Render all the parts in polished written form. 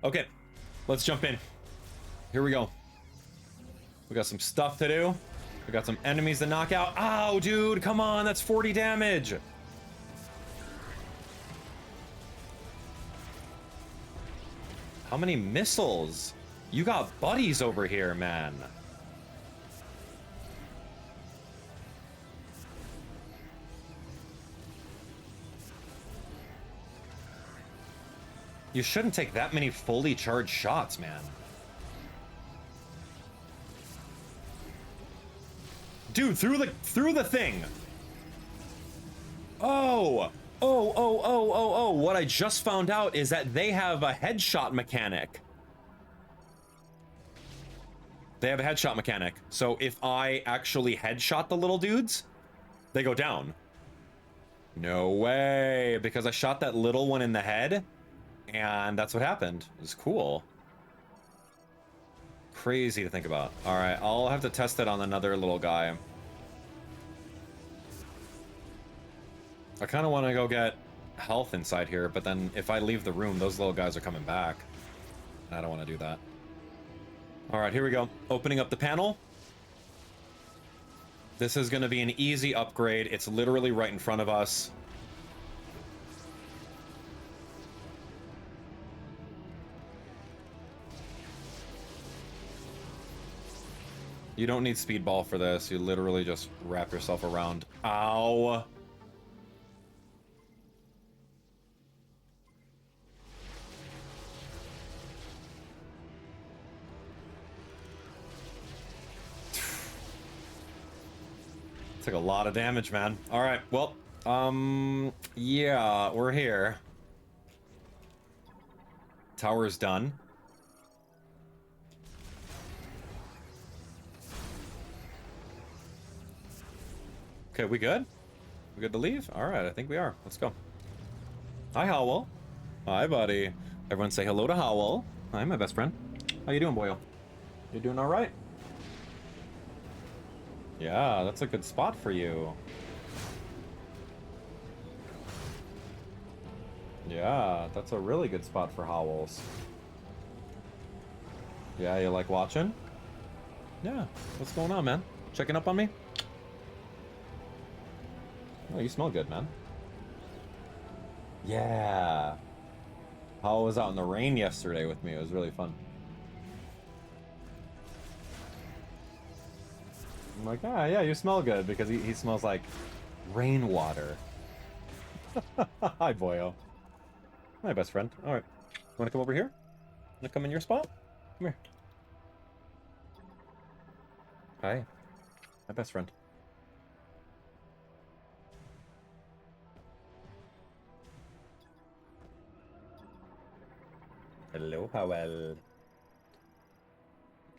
Okay, let's jump in. Here we go. We got some stuff to do. We got some enemies to knock out. Ow, dude, come on, that's 40 damage. How many missiles? You got buddies over here, man. You shouldn't take that many fully charged shots, man. Dude, through the thing. Oh. Oh. What I just found out is that they have a headshot mechanic. They have a headshot mechanic. So if I actually headshot the little dudes, they go down. No way, because I shot that little one in the head, and that's what happened. It was cool. Crazy to think about. All right, I'll have to test it on another little guy. I kind of want to go get health inside here, but then if I leave the room, those little guys are coming back. I don't want to do that. All right, here we go. Opening up the panel. This is going to be an easy upgrade. It's literally right in front of us. You don't need speedball for this. You literally just wrap yourself around. Ow. Took a lot of damage, man. All right, well, yeah, we're here. Tower's done. Okay, we good? We good to leave? All right, I think we are. Let's go. Hi, Howell. Hi, buddy. Everyone say hello to Howell. Hi, my best friend. How you doing, boyo? You doing all right? Yeah, that's a good spot for you. Yeah, that's a really good spot for Howells. Yeah, you like watching? Yeah, what's going on, man? Checking up on me? Oh, you smell good, man. Yeah. Howell was out in the rain yesterday with me. It was really fun. I'm like, ah, yeah, you smell good, because he smells like rainwater. Hi, boyo. My best friend. All right. Want to come over here? Want to come in your spot? Come here. Hi. My best friend. Hello, Howell.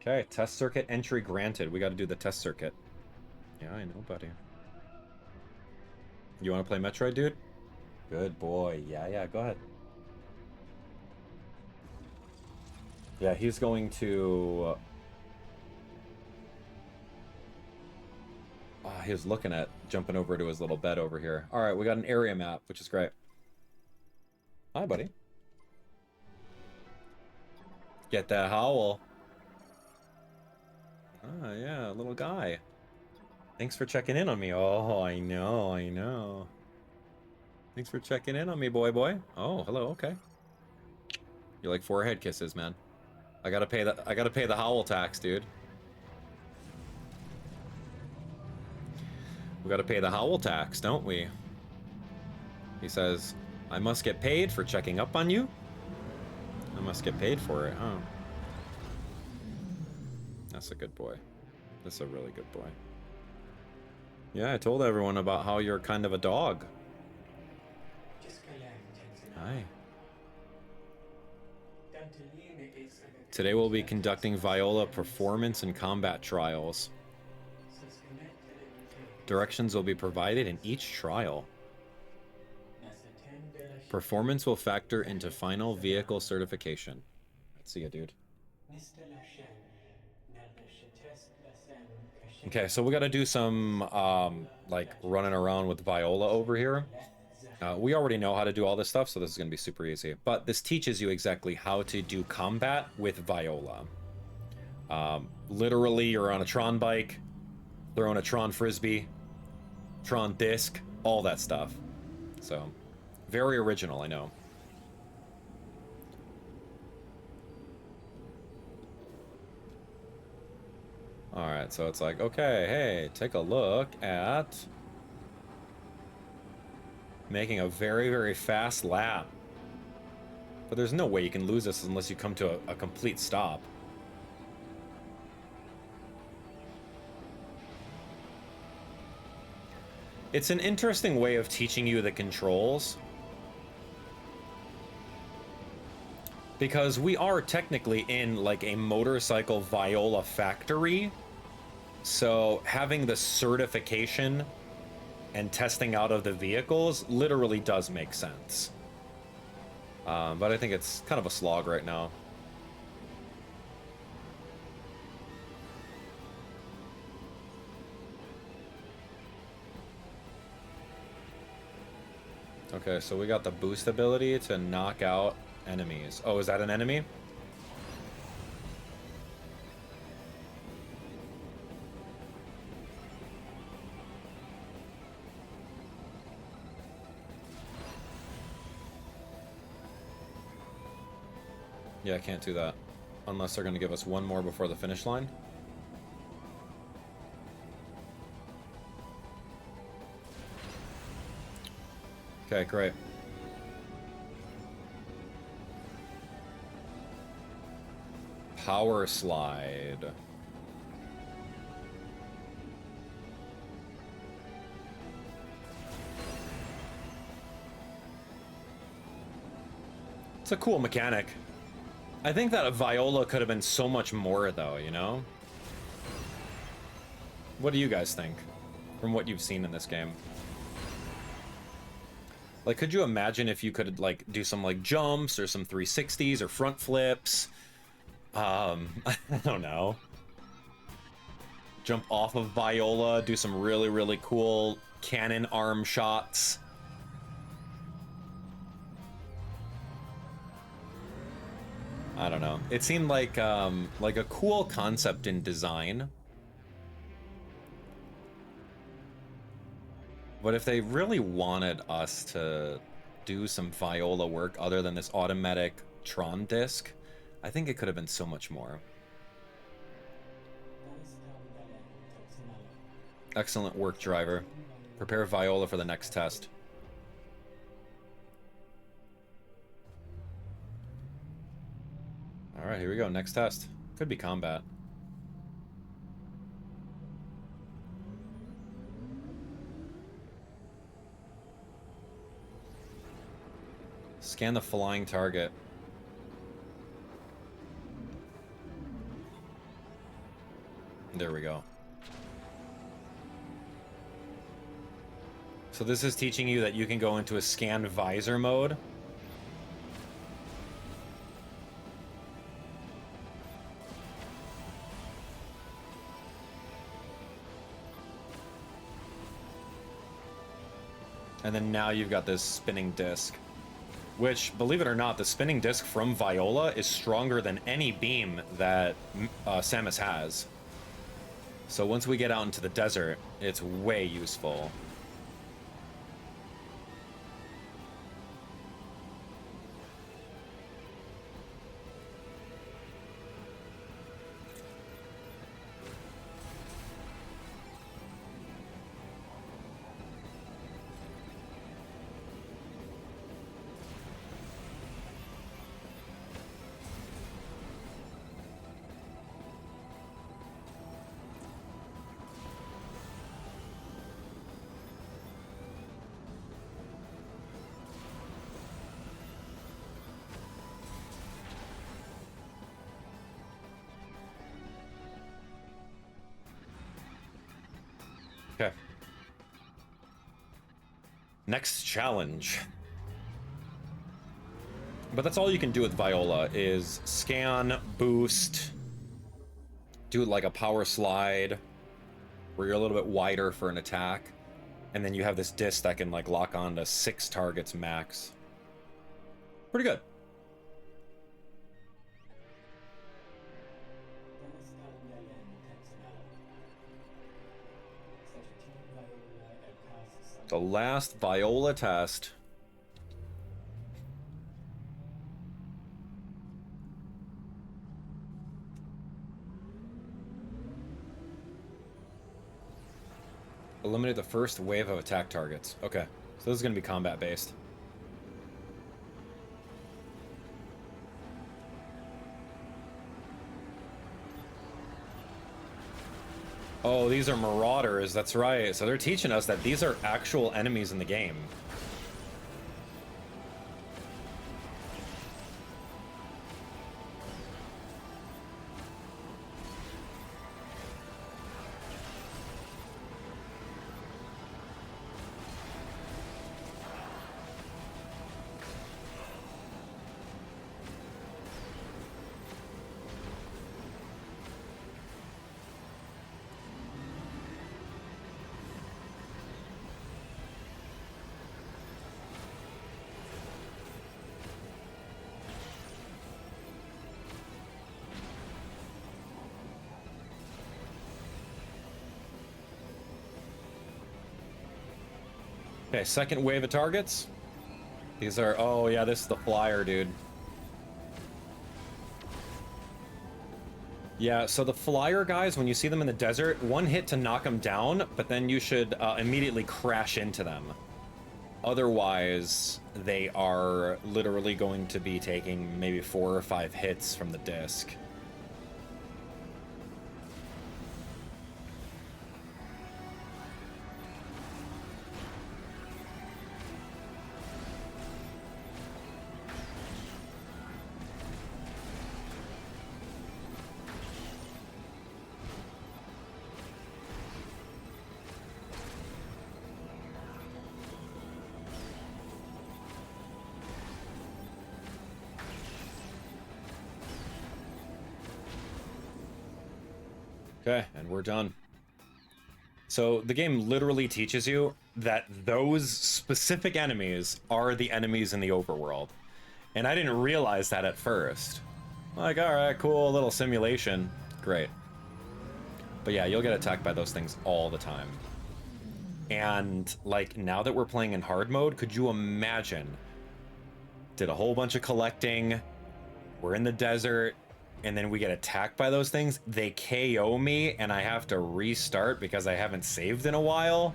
Okay, test circuit entry granted. We got to do the test circuit. Yeah, I know, buddy. You want to play Metroid, dude? Good boy. Yeah, go ahead. Yeah, he's going to... he was looking at jumping over to his little bed over here. All right, we got an area map, which is great. Hi, buddy. Get that Howl. Ah, yeah, little guy. Thanks for checking in on me. Oh, I know. Thanks for checking in on me, boy. Oh, hello, okay. You like forehead kisses, man. I gotta pay the Howl tax, dude. We gotta pay the Howl tax, don't we? He says, I must get paid for checking up on you? I must get paid for it, huh? That's a good boy. That's a really good boy. Yeah, I told everyone about how you're kind of a dog. Hi. Today we'll be conducting Viola performance and combat trials. Directions will be provided in each trial. Performance will factor into final vehicle certification. See ya, dude. Okay, so we gotta do some, like, running around with Viola over here. We already know how to do all this stuff, so this is going to be super easy. But this teaches you exactly how to do combat with Viola. Literally, you're on a Tron bike, throwing a Tron Frisbee, Tron disc, all that stuff. So, very original, I know. Alright, so it's like, okay, hey, take a look at making a very, very fast lap. But there's no way you can lose this unless you come to a complete stop. It's an interesting way of teaching you the controls. Because we are technically in like a motorcycle Viola factory. So having the certification and testing out of the vehicles literally does make sense. But I think it's kind of a slog right now. Okay, so we got the boost ability to knock out enemies. Oh, is that an enemy? Yeah, I can't do that. Unless they're going to give us one more before the finish line. Okay, great. Power slide. It's a cool mechanic. I think that a Viola could have been so much more, though, you know? What do you guys think, from what you've seen in this game? Like, could you imagine if you could, like, do some, like, jumps or some 360s or front flips? I don't know. Jump off of Viola, do some really, really cool cannon arm shots. I don't know. It seemed like a cool concept in design. But if they really wanted us to do some Viola work other than this automatic Tron disc, I think it could have been so much more. Excellent work, driver. Prepare Viola for the next test. Alright, here we go. Next test. Could be combat. Scan the flying target. There we go. So this is teaching you that you can go into a scan visor mode. And then now you've got this spinning disc. Which, believe it or not, the spinning disc from Viola is stronger than any beam that Samus has. So once we get out into the desert, it's way useful. Okay. Next challenge. But that's all you can do with Viola is scan, boost, do like a power slide where you're a little bit wider for an attack. And then you have this disc that can like lock on to 6 targets max. Pretty good. The last Viola test. Eliminate the first wave of attack targets. Okay, so this is going to be combat based. Oh, these are marauders, that's right. So they're teaching us that these are actual enemies in the game. Okay, second wave of targets. These are, oh yeah, this is the flyer, dude. Yeah, so the flyer guys, when you see them in the desert, one hit to knock them down, but then you should immediately crash into them. Otherwise, they are literally going to be taking maybe 4 or 5 hits from the disc. Okay, and we're done. So the game literally teaches you that those specific enemies are the enemies in the overworld. And I didn't realize that at first. Like, alright, cool, little simulation. Great. But yeah, you'll get attacked by those things all the time. And, like, now that we're playing in hard mode, could you imagine? Did a whole bunch of collecting, we're in the desert, and then we get attacked by those things, they KO me, and I have to restart because I haven't saved in a while?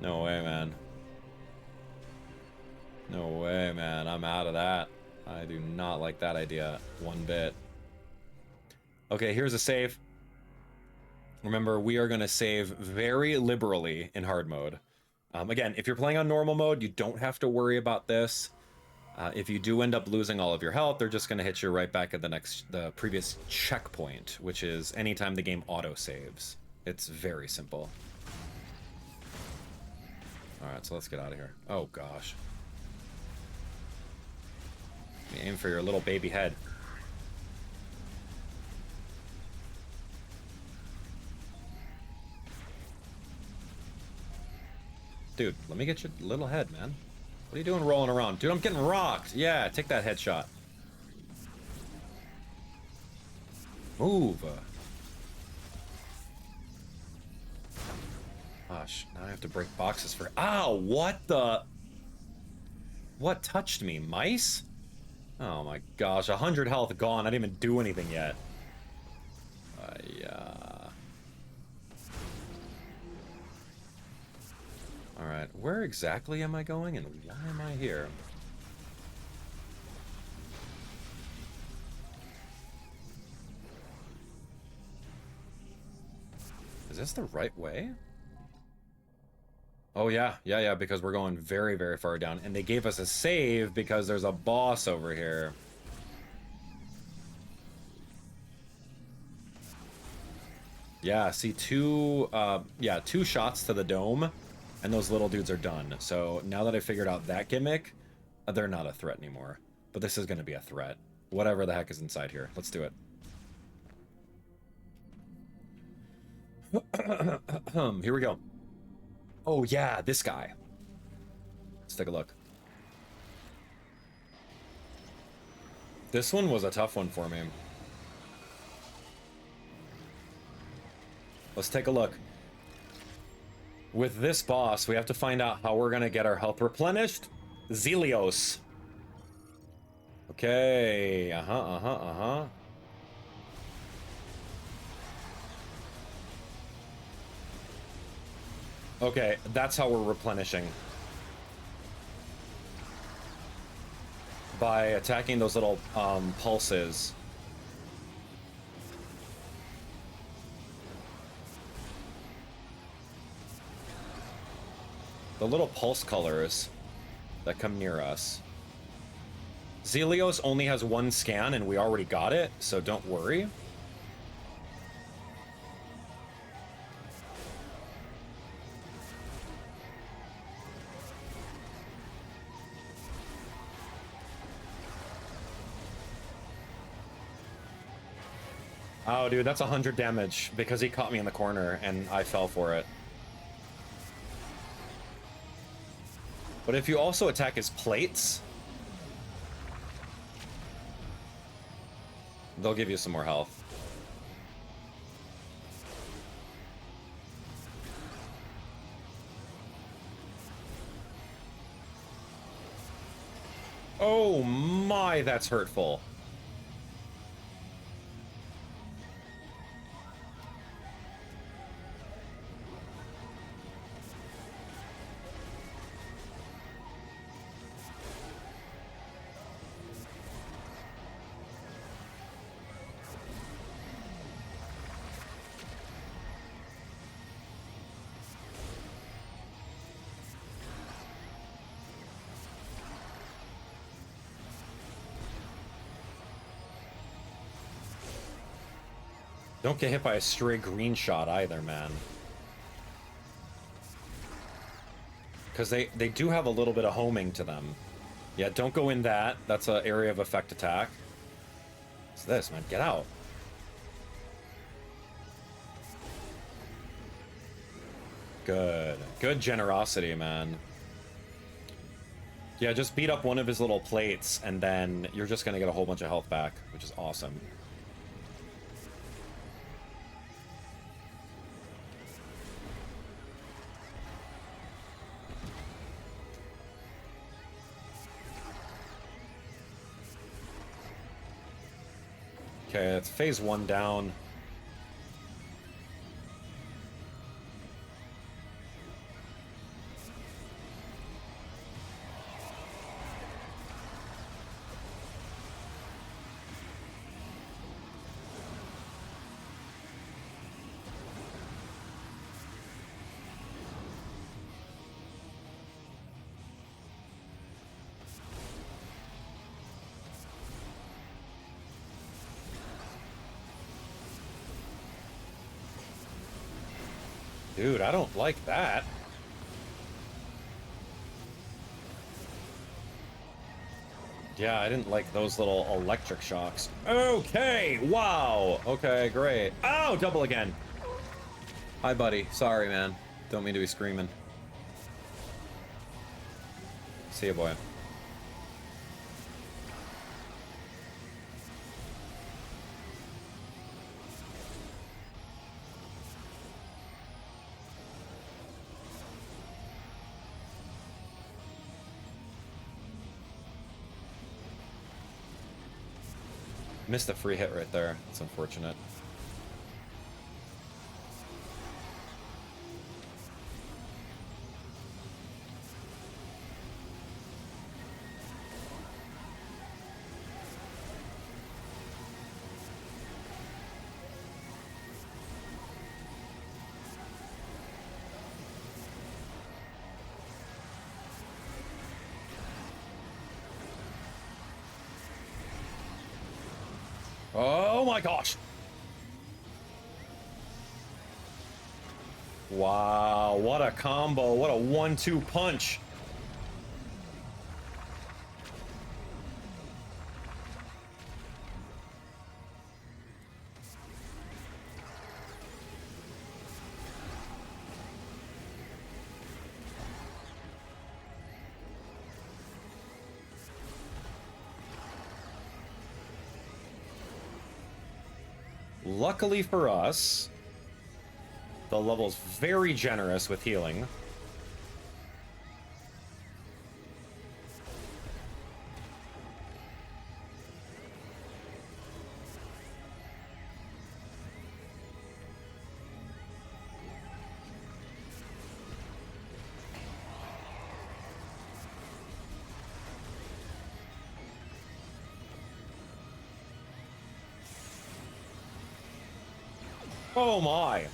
No way, man. No way, man. I'm out of that. I do not like that idea one bit. Okay, here's a save. Remember, we are going to save very liberally in hard mode. Again, if you're playing on normal mode, you don't have to worry about this. If you do end up losing all of your health, they're just going to hit you right back at the previous checkpoint, which is anytime the game auto-saves. It's very simple. Alright, so let's get out of here. Oh, gosh. Aim for your little baby head. Dude, let me get your little head, man. What are you doing rolling around? Dude, I'm getting rocked. Yeah, take that headshot. Move. Gosh, now I have to break boxes for... Ow, what the... What touched me? Mice? Oh my gosh, 100 health gone. I didn't even do anything yet. Alright, where exactly am I going and why am I here? Is this the right way? Oh yeah, because we're going very, very far down. And they gave us a save because there's a boss over here. Yeah, see, two shots to the dome, and those little dudes are done. So now that I figured out that gimmick, they're not a threat anymore. But this is going to be a threat. Whatever the heck is inside here. Let's do it. Here we go. Oh yeah, this guy. Let's take a look. This one was a tough one for me. Let's take a look. With this boss, we have to find out how we're gonna get our health replenished. Xelios. Okay, uh-huh. Okay, that's how we're replenishing. By attacking those little pulses. The little pulse colors that come near us. Xelios only has one scan and we already got it, so don't worry. Oh, dude, that's 100 damage because he caught me in the corner and I fell for it. But if you also attack his plates, they'll give you some more health. Oh my, that's hurtful. Don't get hit by a stray green shot either, man. Because they do have a little bit of homing to them. Yeah, don't go in that. That's an area of effect attack. What's this, man? Get out. Good. Good generosity, man. Yeah, just beat up one of his little plates, and then you're just gonna get a whole bunch of health back, which is awesome. Okay, it's phase 1 down. Dude, I don't like that. Yeah, I didn't like those little electric shocks. Okay, wow. Okay, great. Oh, double again. Hi, buddy. Sorry, man. Don't mean to be screaming. See ya, boy. Missed a free hit right there. It's unfortunate. Oh my gosh! Wow, what a combo. What a 1-2 punch. Luckily for us, the level's very generous with healing. Oh my!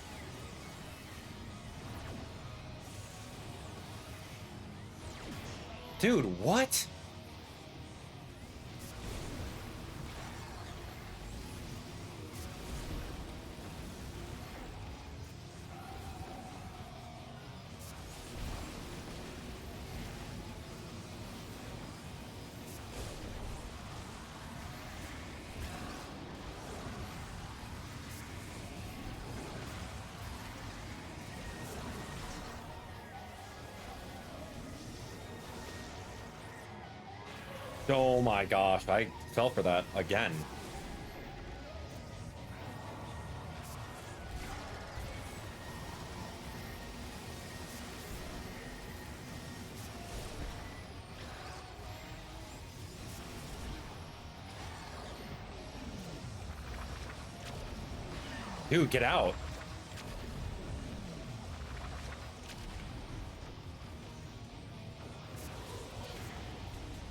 Dude, what? Oh my gosh, I fell for that again. Dude, get out.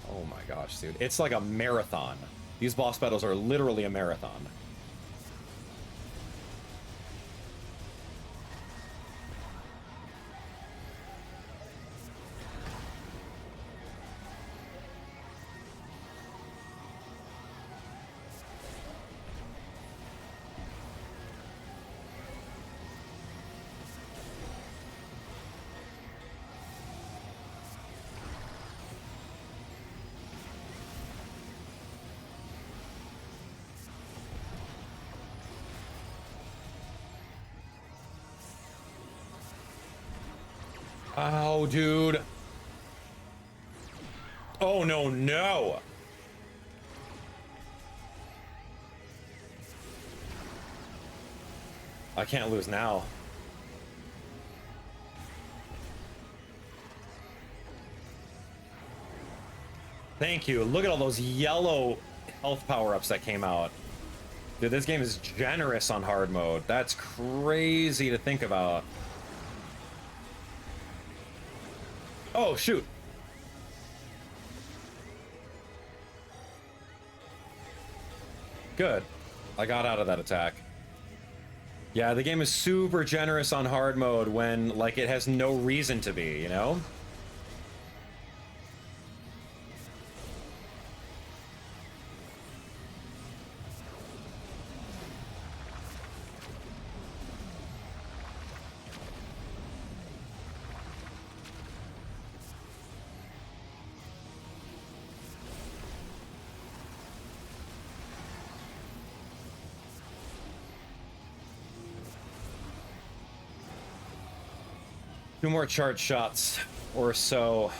Oh my gosh, dude. It's like a marathon. These boss battles are literally a marathon. Oh, dude. Oh, no, no. I can't lose now. Thank you. Look at all those yellow health power-ups that came out. Dude, this game is generous on hard mode. That's crazy to think about. Oh, shoot. Good. I got out of that attack. Yeah, the game is super generous on hard mode when, like, it has no reason to be, you know? Two more charge shots or so.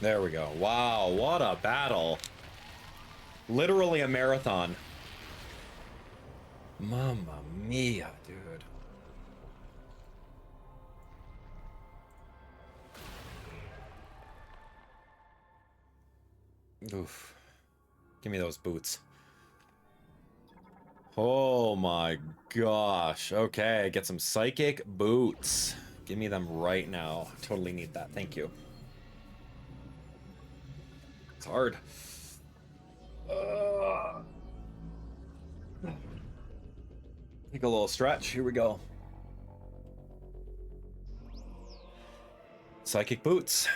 There we go. Wow, what a battle. Literally a marathon. Mamma mia, dude. Oof. Give me those boots. Oh my gosh. Okay, get some psychic boots. Give me them right now. Totally need that. Thank you. It's hard. Take a little stretch. Here we go. Psychic boots.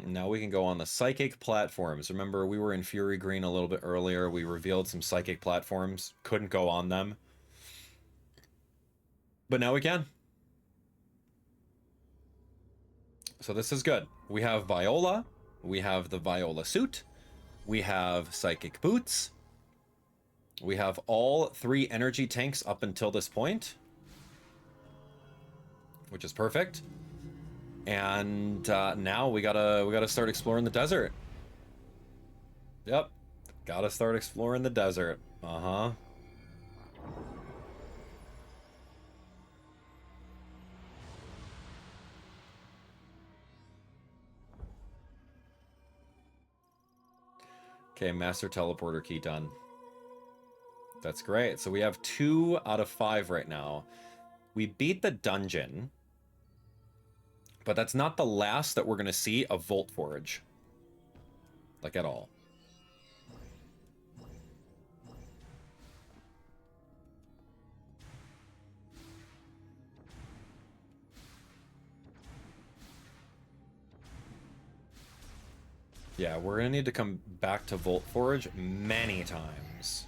Now we can go on the psychic platforms. Remember, we were in Fury Green a little bit earlier. We revealed some psychic platforms. Couldn't go on them. But now we can. So this is good. We have Viola, We have the Viola suit. We have Psychic boots. We have all 3 energy tanks up until this point, which is perfect. And now we gotta start exploring the desert. Yep, gotta start exploring the desert. Uh-huh. Okay, master teleporter key done. That's great. So we have 2 out of 5 right now. We beat the dungeon, but that's not the last that we're going to see of Volt Forge. Like, at all. Yeah, we're going to need to come back to Volt Forge many times.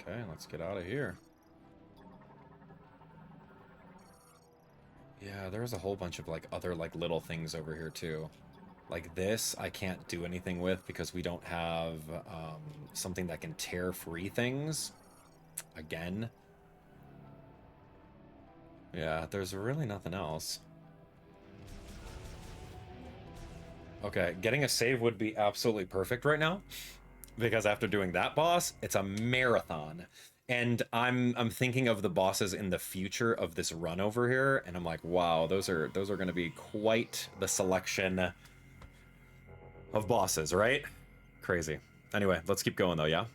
Okay, let's get out of here. Yeah, there's a whole bunch of, like, other, like, little things over here, too. Like this, I can't do anything with because we don't have something that can tear free things. Again. Yeah, there's really nothing else. Okay, getting a save would be absolutely perfect right now. Because after doing that boss, it's a marathon. And I'm thinking of the bosses in the future of this run over here, and I'm like, wow, those are going to be quite the selection of bosses, right? Crazy. Anyway, let's keep going though, yeah?